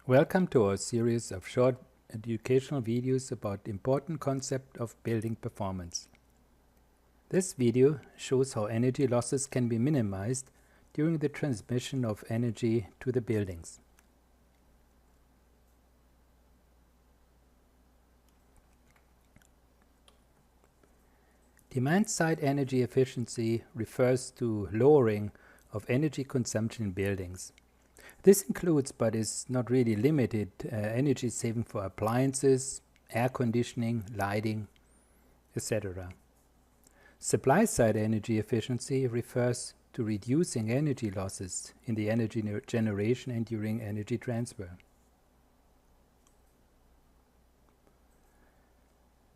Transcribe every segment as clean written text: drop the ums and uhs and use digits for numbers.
Welcome to our series of short educational videos about the important concept of building performance. This video shows how energy losses can be minimized during the transmission of energy to the buildings. Demand-side energy efficiency refers to lowering of energy consumption in buildings. This includes, but is not really limited, energy saving for appliances, air conditioning, lighting, etc. Supply-side energy efficiency refers to reducing energy losses in the energy generation and during energy transfer.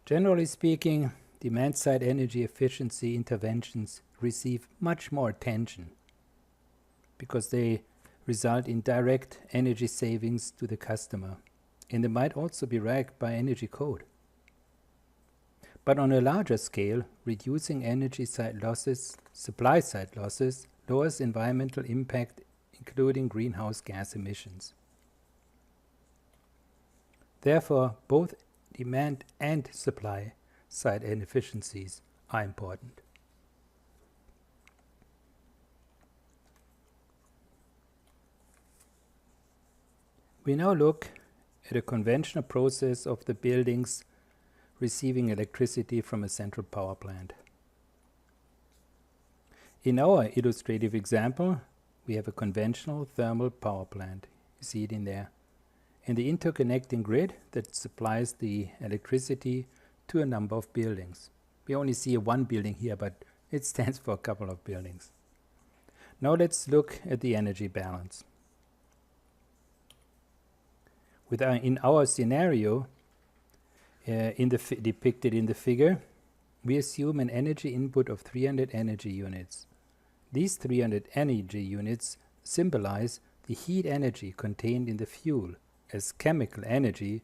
Generally speaking, demand-side energy efficiency interventions receive much more attention because they result in direct energy savings to the customer, and they might also be ranked by energy code. But on a larger scale, reducing energy side losses, supply side losses, lowers environmental impact, including greenhouse gas emissions. Therefore, both demand and supply side inefficiencies are important. We now look at a conventional process of the buildings receiving electricity from a central power plant. In our illustrative example, we have a conventional thermal power plant. You see it in there. And the interconnecting grid that supplies the electricity to a number of buildings. We only see one building here, but it stands for a couple of buildings. Now let's look at the energy balance. In our scenario, depicted in the figure, we assume an energy input of 300 energy units. These 300 energy units symbolize the heat energy contained in the fuel as chemical energy,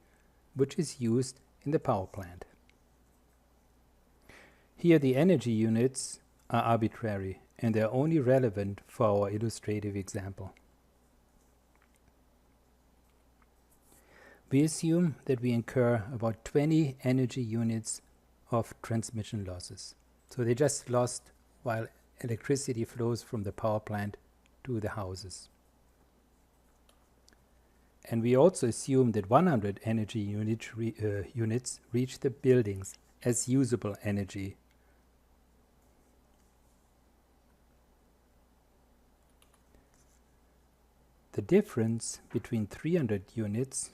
which is used in the power plant. Here the energy units are arbitrary and they are only relevant for our illustrative example. We assume that we incur about 20 energy units of transmission losses. So they just lost while electricity flows from the power plant to the houses. And we also assume that 100 energy units reach the buildings as usable energy. The difference between 300 units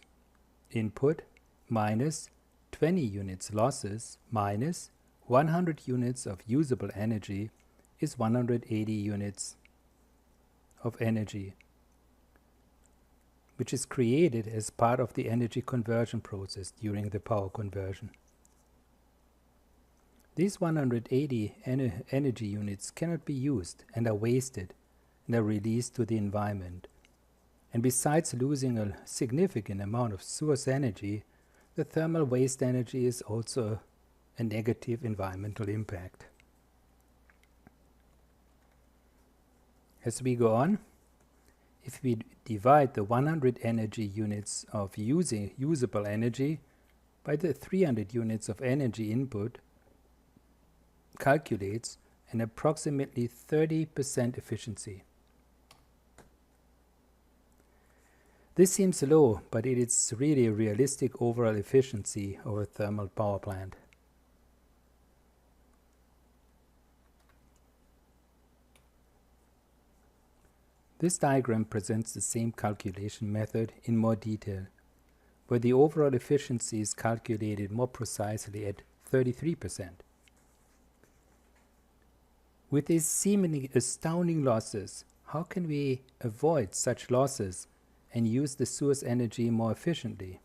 input minus 20 units losses minus 100 units of usable energy is 180 units of energy, which is created as part of the energy conversion process during the power conversion. These 180 energy units cannot be used and are wasted and are released to the environment. And besides losing a significant amount of source energy, the thermal waste energy is also a negative environmental impact. As we go on, if we divide the 100 energy units of usable energy by the 300 units of energy input, calculates an approximately 30% efficiency. This seems low, but it is really a realistic overall efficiency of a thermal power plant. This diagram presents the same calculation method in more detail, where the overall efficiency is calculated more precisely at 33%. With these seemingly astounding losses, how can we avoid such losses and use the source energy more efficiently?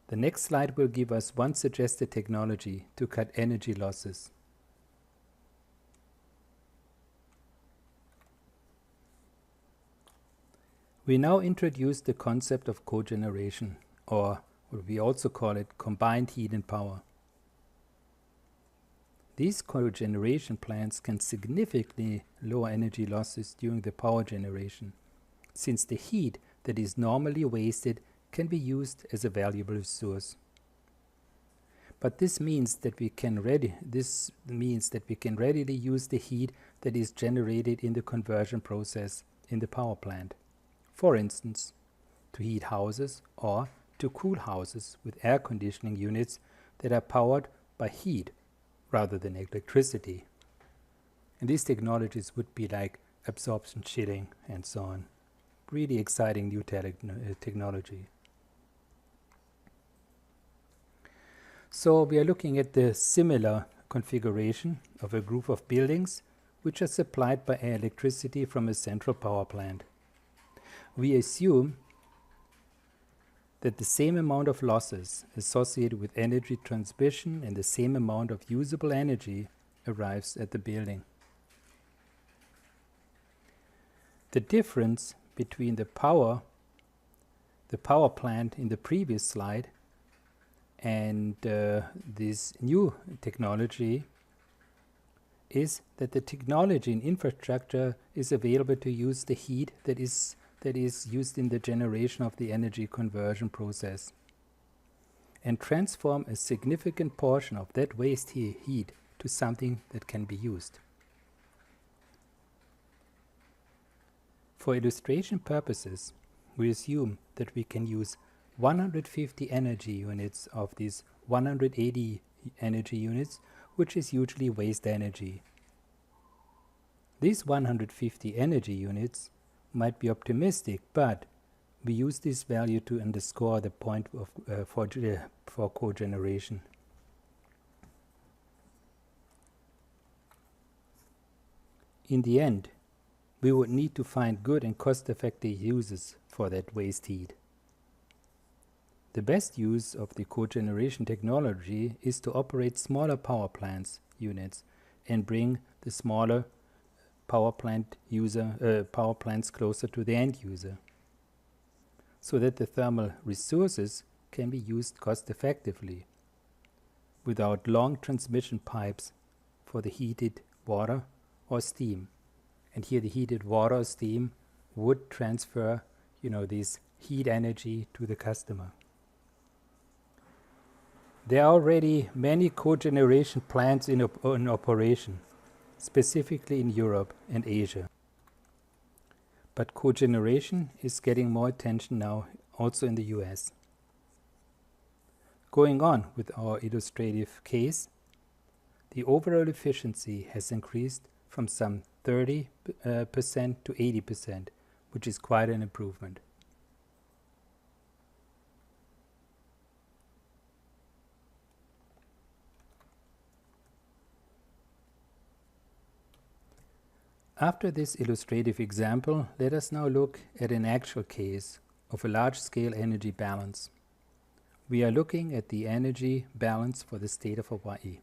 The next slide will give us one suggested technology to cut energy losses. We now introduce the concept of cogeneration, or what we also call it combined heat and power. These cogeneration plants can significantly lower energy losses during the power generation, since the heat that is normally wasted can be used as a valuable resource. But this means that we can readily use the heat that is generated in the conversion process in the power plant. For instance, to heat houses or to cool houses with air conditioning units that are powered by heat rather than electricity. And these technologies would be like absorption chilling and so on. Really exciting new technology. So we are looking at the similar configuration of a group of buildings which are supplied by electricity from a central power plant. We assume that the same amount of losses associated with energy transmission and the same amount of usable energy arrives at the building. The difference between the power plant in the previous slide and this new technology is that the technology and infrastructure is available to use the heat that is used in the generation of the energy conversion process and transform a significant portion of that waste heat to something that can be used. For illustration purposes, we assume that we can use 150 energy units of these 180 energy units, which is usually waste energy. These 150 energy units might be optimistic, but we use this value to underscore the point of for cogeneration. In the end, we would need to find good and cost-effective uses for that waste heat. The best use of the cogeneration technology is to operate smaller power plants units and bring the smaller power plants closer to the end user, so that the thermal resources can be used cost effectively without long transmission pipes for the heated water or steam. And here the heated water or steam would transfer, this heat energy to the customer. There are already many cogeneration plants in operation, specifically in Europe and Asia. But cogeneration is getting more attention now, also in the US. Going on with our illustrative case, the overall efficiency has increased from some 30% to 80%, which is quite an improvement. After this illustrative example, let us now look at an actual case of a large-scale energy balance. We are looking at the energy balance for the state of Hawaii.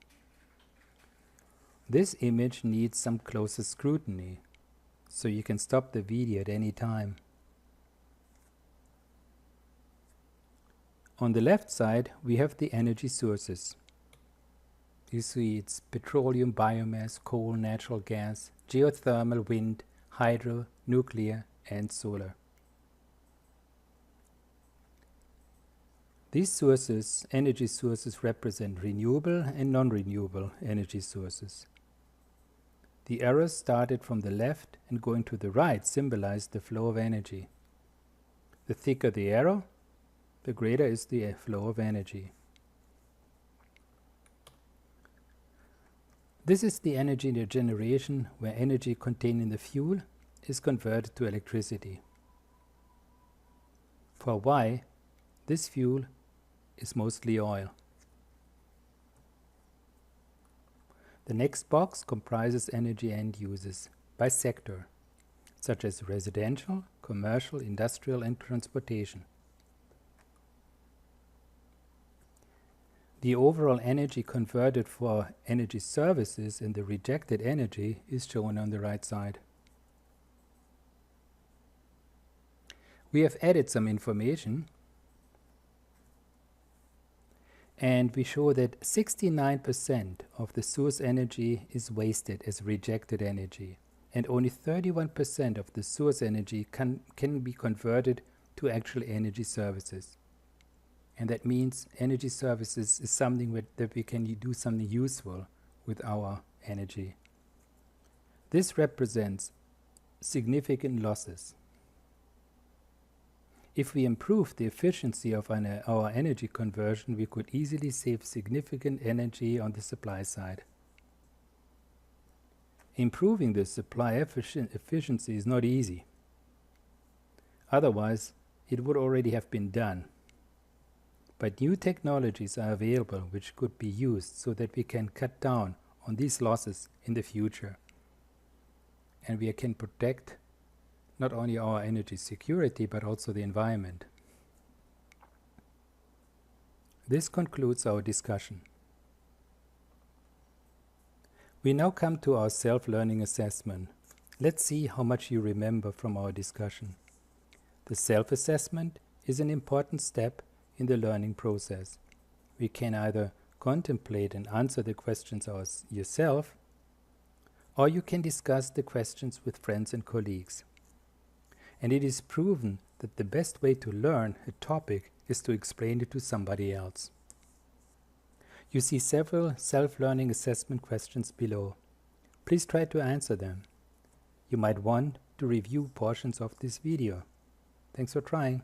This image needs some closer scrutiny, so you can stop the video at any time. On the left side, we have the energy sources. You see it's petroleum, biomass, coal, natural gas, geothermal, wind, hydro, nuclear, and solar. These energy sources, represent renewable and non-renewable energy sources. The arrows started from the left and going to the right symbolize the flow of energy. The thicker the arrow, the greater is the flow of energy. This is the energy generation where energy contained in the fuel is converted to electricity. For Y, this fuel is mostly oil. The next box comprises energy end uses by sector, such as residential, commercial, industrial, and transportation. The overall energy converted for energy services and the rejected energy is shown on the right side. We have added some information, and we show that 69% of the source energy is wasted as rejected energy, and only 31% of the source energy can be converted to actual energy services. And that means energy services is something that we can do something useful with our energy. This represents significant losses. If we improve the efficiency of our energy conversion, we could easily save significant energy on the supply side. Improving the supply efficiency is not easy. Otherwise, it would already have been done. But new technologies are available which could be used so that we can cut down on these losses in the future. And we can protect not only our energy security but also the environment. This concludes our discussion. We now come to our self-learning assessment. Let's see how much you remember from our discussion. The self-assessment is an important step in the learning process. We can either contemplate and answer the questions yourself, or you can discuss the questions with friends and colleagues. And it is proven that the best way to learn a topic is to explain it to somebody else. You see several self-learning assessment questions below. Please try to answer them. You might want to review portions of this video. Thanks for trying.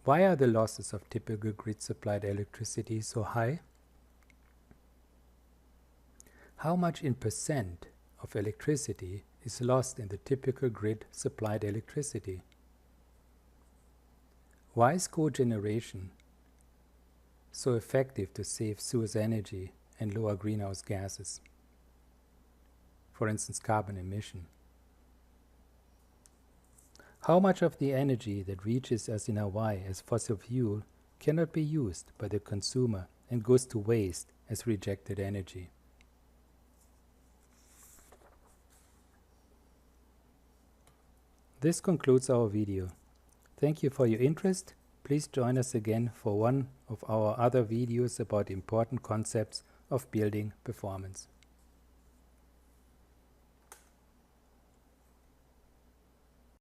Why are the losses of typical grid-supplied electricity so high? How much in percent of electricity is lost in the typical grid-supplied electricity? Why is cogeneration so effective to save source energy and lower greenhouse gases? For instance, carbon emission. How much of the energy that reaches us in Hawaii as fossil fuel cannot be used by the consumer and goes to waste as rejected energy? This concludes our video. Thank you for your interest. Please join us again for one of our other videos about important concepts of building performance.